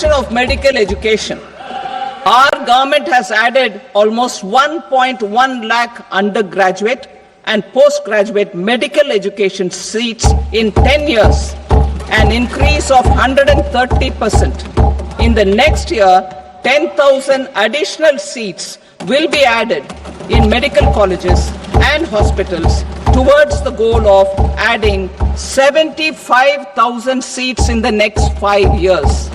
expansion of medical education. Our government has added almost 1.1 lakh undergraduate and postgraduate medical education seats in 10 years, an increase of 130%. In the next year, 10,000 additional seats will be added in medical colleges and hospitals towards the goal of adding 75,000 seats in the next 5 years.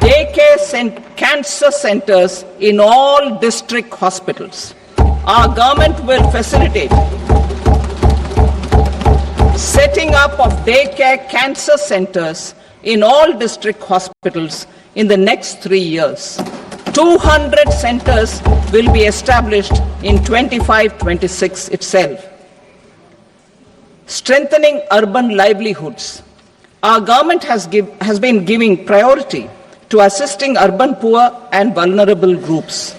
Daycare and cancer centers in all district hospitals. Our government will facilitate setting up of daycare cancer centers in all district hospitals in the next 3 years. 200 centers will be established in 25-26 itself. Strengthening urban livelihoods. Our government has been giving priority to assisting urban poor and vulnerable groups.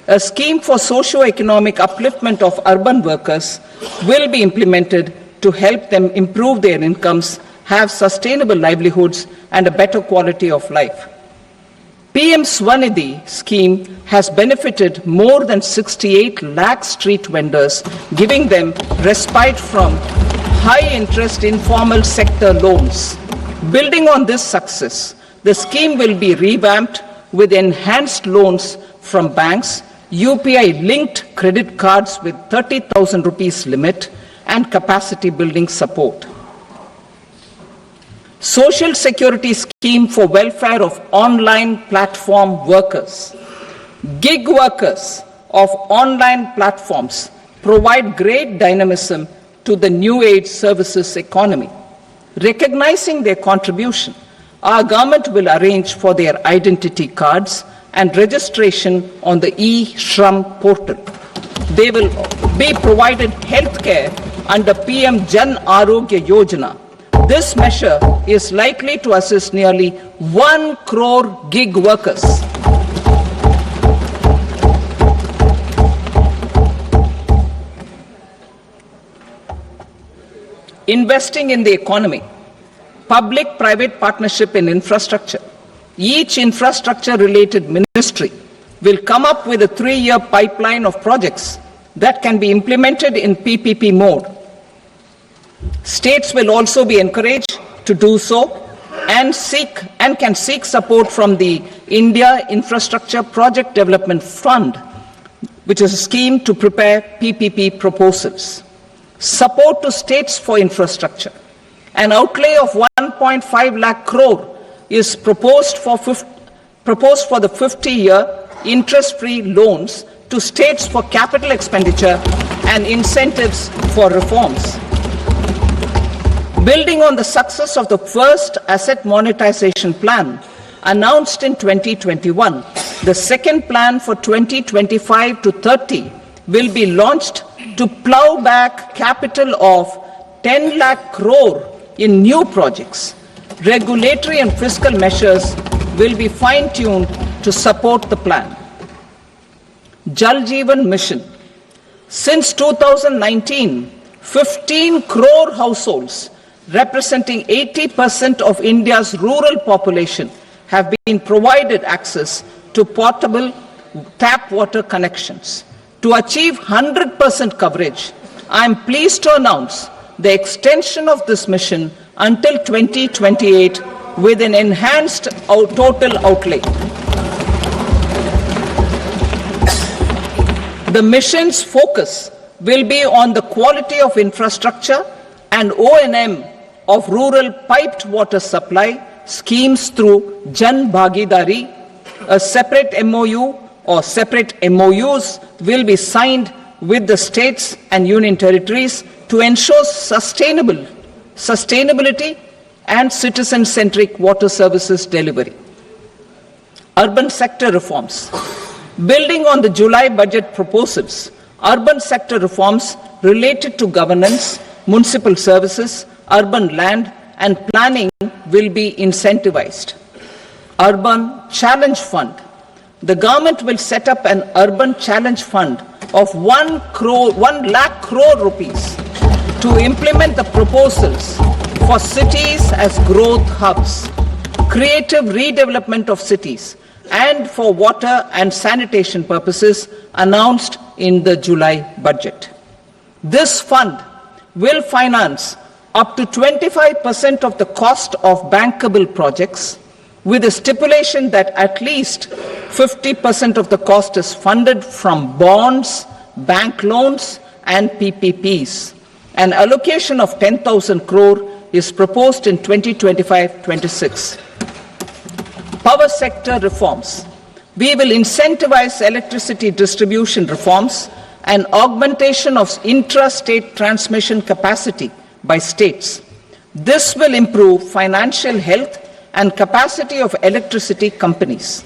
A scheme for socio-economic upliftment of urban workers will be implemented to help them improve their incomes, have sustainable livelihoods, and a better quality of life. PM Swanidhi scheme has benefited more than 68 lakh street vendors, giving them respite from high-interest informal sector loans. Building on this success, the scheme will be revamped with enhanced loans from banks, UPI-linked credit cards with 30,000 rupees limit, and capacity building support. Social Security Scheme for welfare of online platform workers. Gig workers of online platforms provide great dynamism to the new age services economy. Recognizing their contribution, our government will arrange for their identity cards and registration on the e-Shram portal. They will be provided healthcare under PM Jan Arogya Yojana. This measure is likely to assist nearly 1 crore gig workers. Investing in the economy. Public-private partnership in infrastructure. Each infrastructure-related ministry will come up with a 3-year pipeline of projects that can be implemented in PPP mode. States will also be encouraged to do so and can seek support from the India Infrastructure Project Development Fund, which is a scheme to prepare PPP proposals. Support to states for infrastructure. An outlay of 1.5 lakh crore is proposed for the 50-year interest-free loans to states for capital expenditure and incentives for reforms. Building on the success of the first asset monetization plan announced in 2021, the second plan for 2025 to 30 will be launched to plow back capital of 10 lakh crore in new projects. Regulatory and fiscal measures will be fine-tuned to support the plan. Jal Jeevan Mission. Since 2019, 15 crore households representing 80% of India's rural population have been provided access to portable tap water connections. To achieve 100% coverage, I am pleased to announce the extension of this mission until 2028 with an enhanced total outlay. The mission's focus will be on the quality of infrastructure and O&M of rural piped water supply schemes through Jan Bhagidari. A separate MOU or separate MOUs will be signed with the states and union territories to ensure sustainability and citizen-centric water services delivery. Urban sector reforms. Building on the July budget proposals, urban sector reforms related to governance, municipal services, urban land and planning will be incentivized. Urban Challenge Fund. The government will set up an urban challenge fund of 1 lakh crore rupees to implement the proposals for cities as growth hubs, creative redevelopment of cities, and for water and sanitation purposes announced in the July budget. This fund will finance up to 25% of the cost of bankable projects, with a stipulation that at least 50% of the cost is funded from bonds, bank loans, and PPPs. An allocation of 10,000 crore is proposed in 2025-26. Power sector reforms. We will incentivize electricity distribution reforms and augmentation of intra-state transmission capacity by states. This will improve financial health and capacity of electricity companies.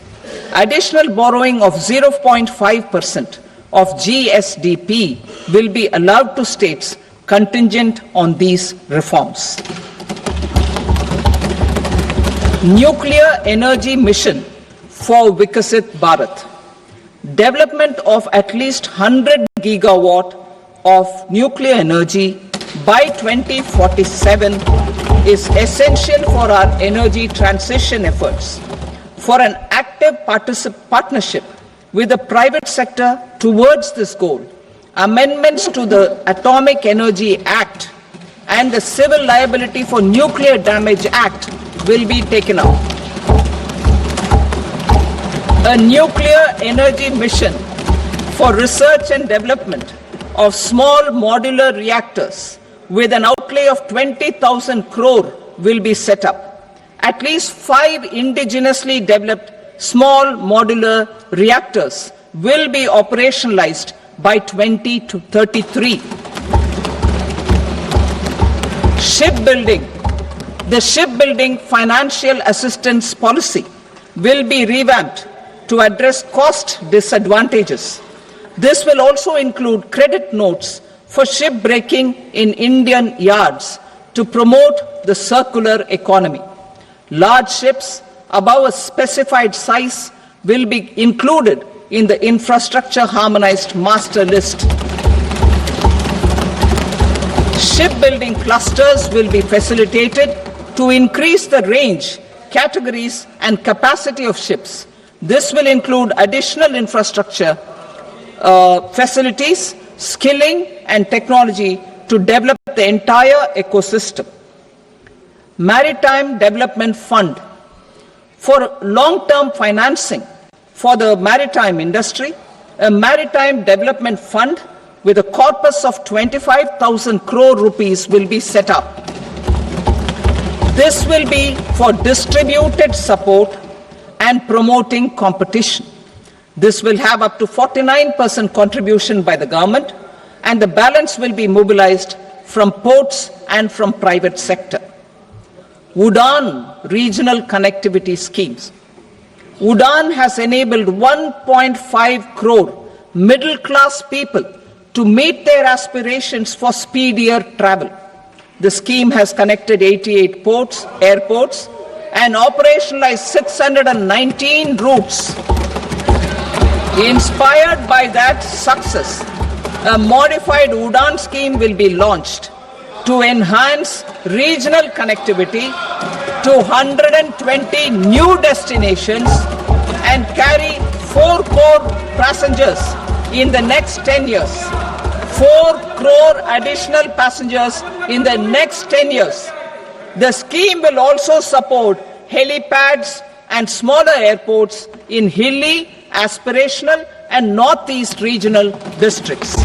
Additional borrowing of 0.5% of GSDP will be allowed to states contingent on these reforms. Nuclear Energy Mission for Vikasit Bharat. Development of at least 100 gigawatt of nuclear energy by 2047 is essential for our energy transition efforts. For an active partnership with the private sector towards this goal, amendments to the Atomic Energy Act and the Civil Liability for Nuclear Damage Act will be taken up. A nuclear energy mission for research and development of small modular reactors with an outlay of 20,000 crore will be set up. At least 5 indigenously developed small modular reactors will be operationalized by 2033. Shipbuilding. The shipbuilding financial assistance policy will be revamped to address cost disadvantages. This will also include credit notes for shipbreaking in Indian yards to promote the circular economy. Large ships above a specified size will be included in the infrastructure harmonized master list. Shipbuilding clusters will be facilitated to increase the range, categories, and capacity of ships. This will include additional infrastructure, facilities, skilling, and technology to develop the entire ecosystem. Maritime Development Fund. For long-term financing for the maritime industry, a Maritime Development Fund with a corpus of 25,000 crore rupees will be set up. This will be for distributed support and promoting competition. This will have up to 49% contribution by the government, and the balance will be mobilized from ports and from private sector. UDAN regional connectivity schemes. UDAN has enabled 1.5 crore middle-class people to meet their aspirations for speedier travel. The scheme has connected 88 airports, and operationalized 619 routes. Inspired by that success, a modified UDAN scheme will be launched to enhance regional connectivity to 120 new destinations and carry 4 crore passengers in the next 10 years. 4 crore additional passengers in the next 10 years. The scheme will also support helipads and smaller airports in hilly, aspirational, and northeast regional districts.